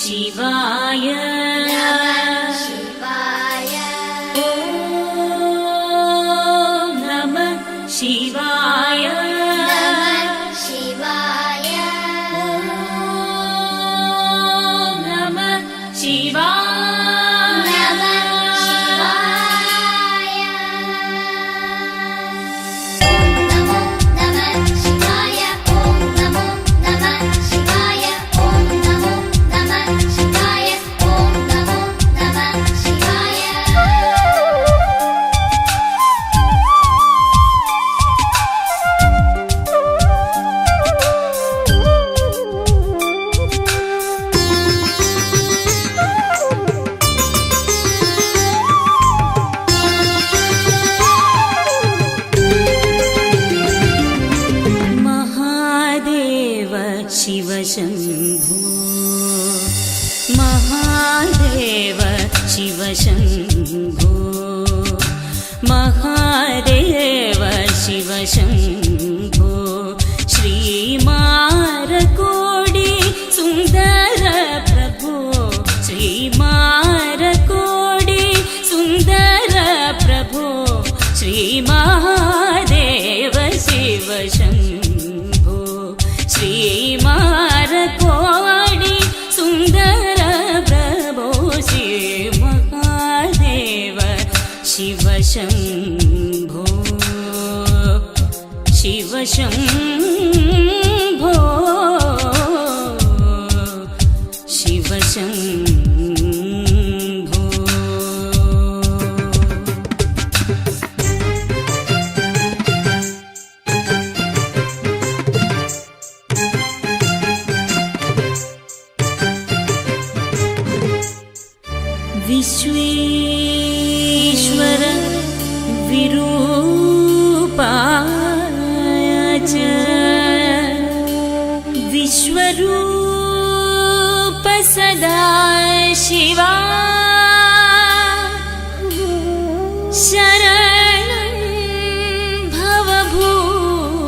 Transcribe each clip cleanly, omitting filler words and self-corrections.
शिवाय शिवाय शिवाय नमः शिवाय शिवशम्भो महादेव शिवशम्भो महादेव शिवशम्भो श्रीमारकोडि सुन्दर प्रभो श्रीमारकोडि सुन्दर प्रभो श्रीमहादेव शिवशम्भो श्रीमारकोडि सुन्दर प्रभो श्री महादेव शिवशम्भो शिवशम्भो शिवशम्भो विश्वेश्वर विरूपाय च विश्वरूप सदा शिवा शरणं भवभूते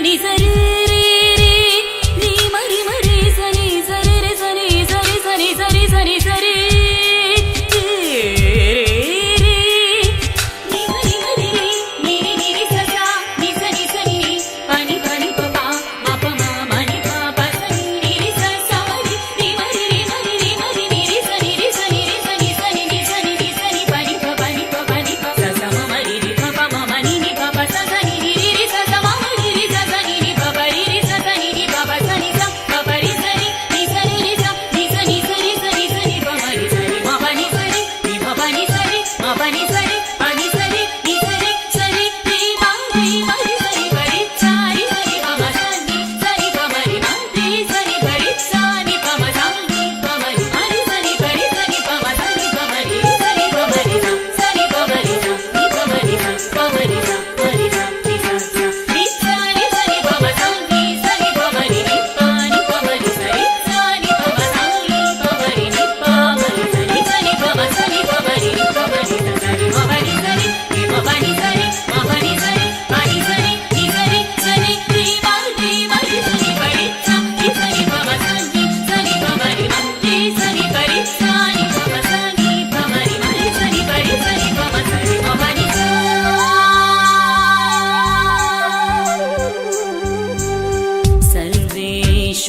ni sa ri ri ri ma ri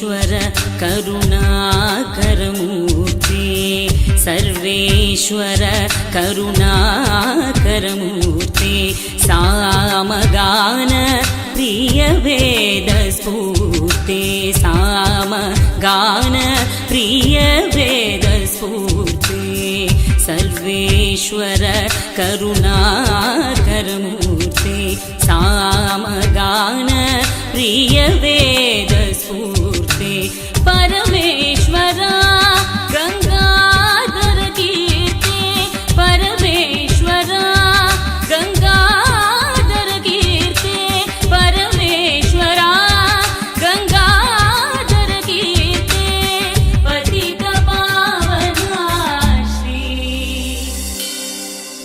Sarveshwar करुणाकरमूर्ते Sarveshwar करुणाकरमूर्ते सामगान प्रियवेदस्फूर्ते सामगान प्रियवेदस्फूर्ते Sarveshwar करुणाकरमूर्ते सामगान प्रियवेदस्फूर्ते परमेश्वरा गंगाधर कीर्ते परमेश्वरा गंगाधर कीर्ते परमेश्वरा गंगाधर कीर्ते पतित पावना श्री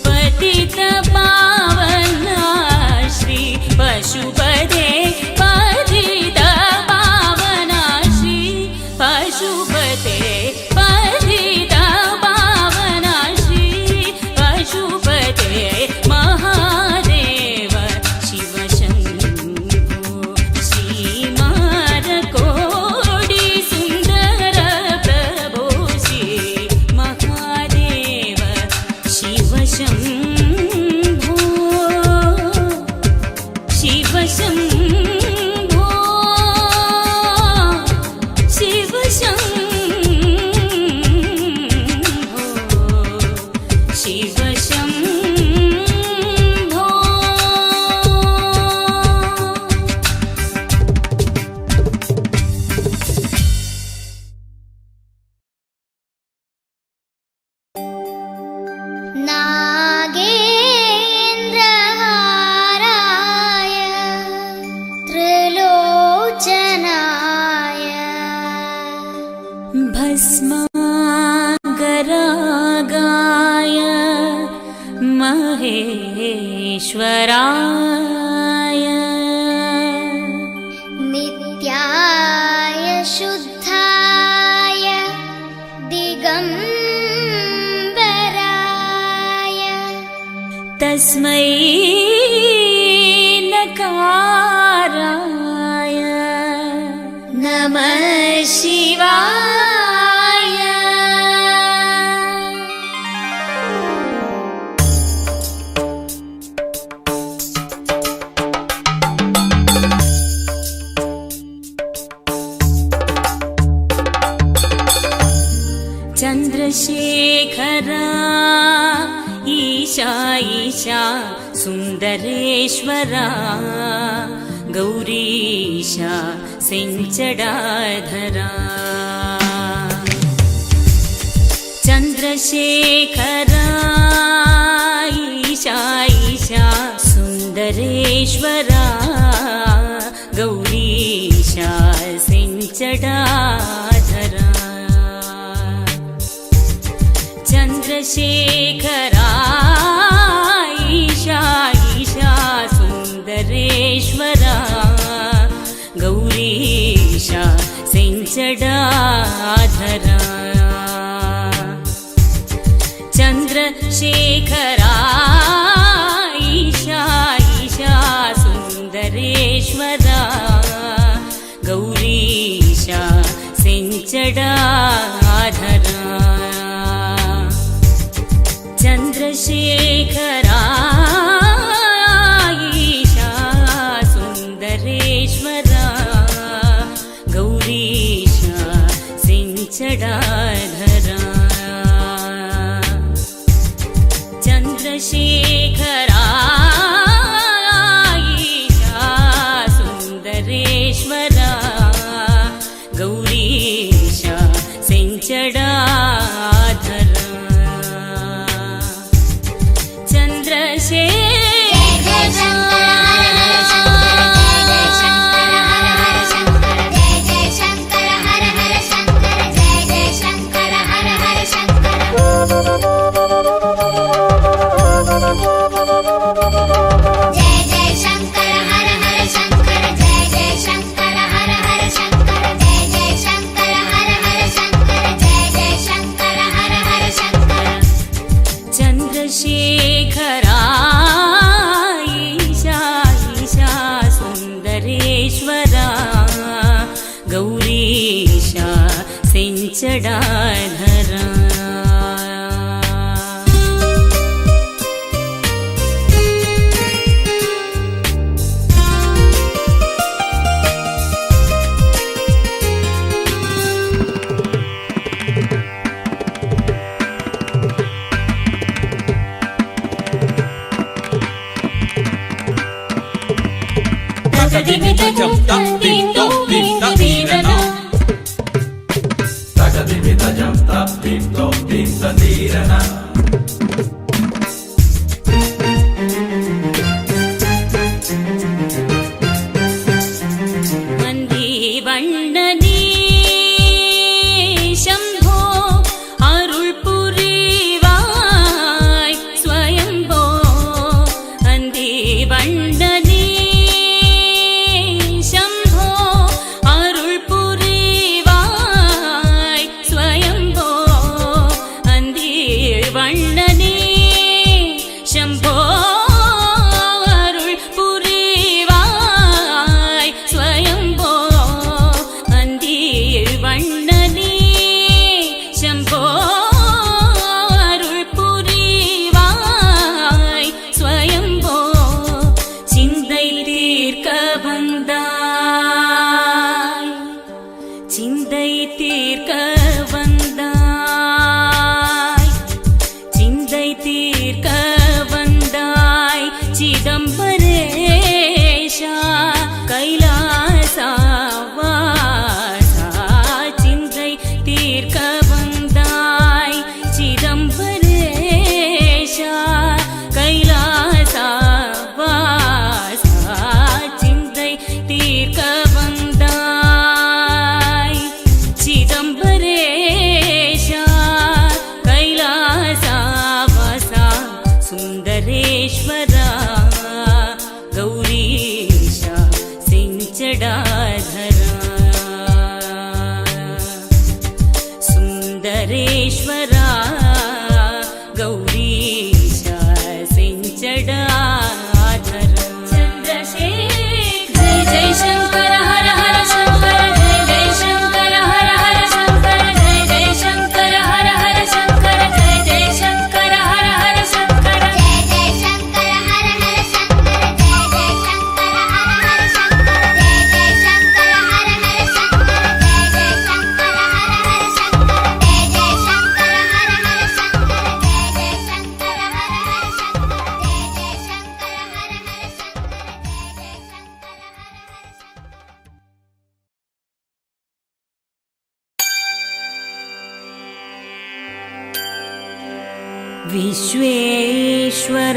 पतित पावना श्री पशुपते पतित पावना श्री पशुपते पतित पावना श्री पशुपते महादेव शिव शंभो श्रीमारकोटि सुंदर प्रभो श्री महादेव शिव शंभो शिव शंभो शिव शंभो शिव शंभो नागेन्द्रहाराय त्रिलोचनाय भस्मागरागाय महेश्वराय नित्याय शुद्धाय दिगम्बराय तस्मै नकाराय नमः शिवाय चन्द्रशेखरा ईशा ईशा सुन्दरेश्वरा गौरीशा सिंचडाधरा चन्द्रशेखरा ईशा ईशा सुन्दरेश्वरा गौरीशा सिंचडाधरा चन्द्रशेखरा ईशा ईशा सुन्दरेश्वरा गौरीशा सिंचडाधरा चन्द्रशेखरा ईशा ईशा सुन्दरेश्वरा गौरीशा सिंचडाधरा चन्द्रशेखरा ईशा सुन्दरेश्वरा गौरीशा सिंचडाधरा चन्द्रशेखरा ईशा सुन्दरेश्वरा गौरीशा सिंचडाधरा जय जय शंकर हर हर शंकर जय जय शंकर हर हर शंकर जय जय शंकर सिंचडाधरा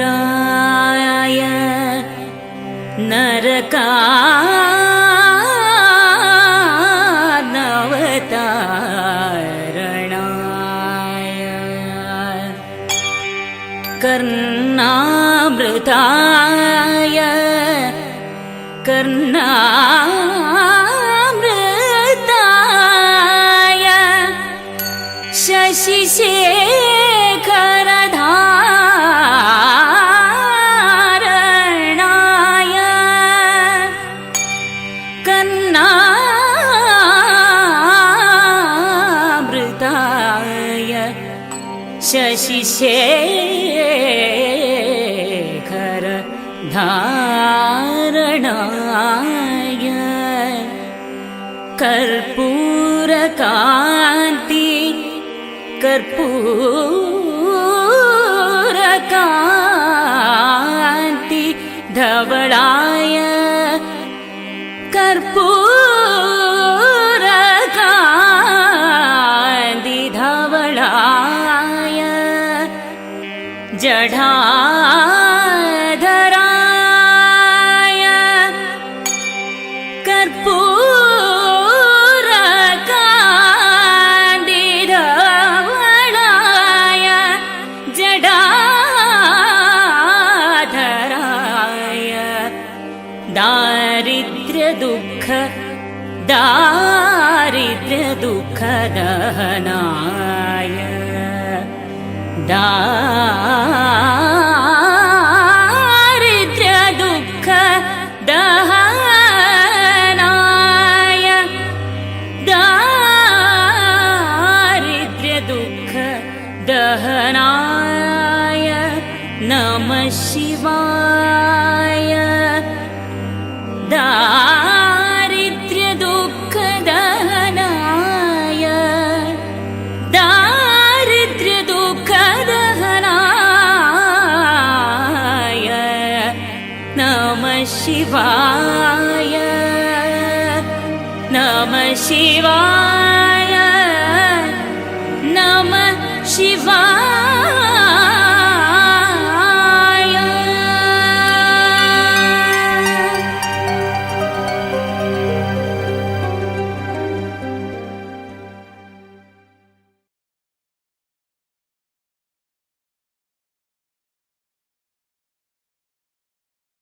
विश्वेश्वराय नरकानवतारणाय कर्णामृताय कर्णामृताय शशिशेखरधारणाय कर्णामृताय शशिशेखरधारणाय कर्पूरकान्ति कर्पूरकान्ति धवलाय कर्पूरकान्ति धवलाय जडाधराय कर्पूरकान्ति धवलाय जडाधराय दारिद्र्यदुःखदहनाय दारिद्र्यदुःखदहनाय दारिद्र्यदुःखदहनाय दहनाय नमः शिवाय दारिद्र्यदुःखदहनाय दारिद्र्यदुःखदहनाय नमः शिवाय नमः शिवाय नमः शिवाय